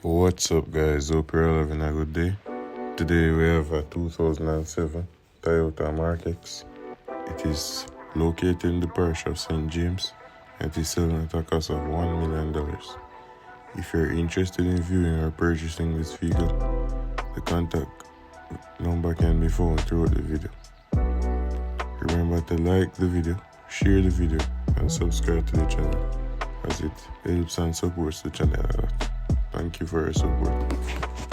What's up, guys? Hope you're all having a good day. Today we have a 2007 Toyota Mark X. It is located in the parish of St. James and it is selling at a cost of $1 million. If you're interested in viewing or purchasing this vehicle, the contact number can be found throughout the video. Remember to like the video, share the video, and subscribe to the channel, as it helps and supports the channel a lot. Thank you for your support.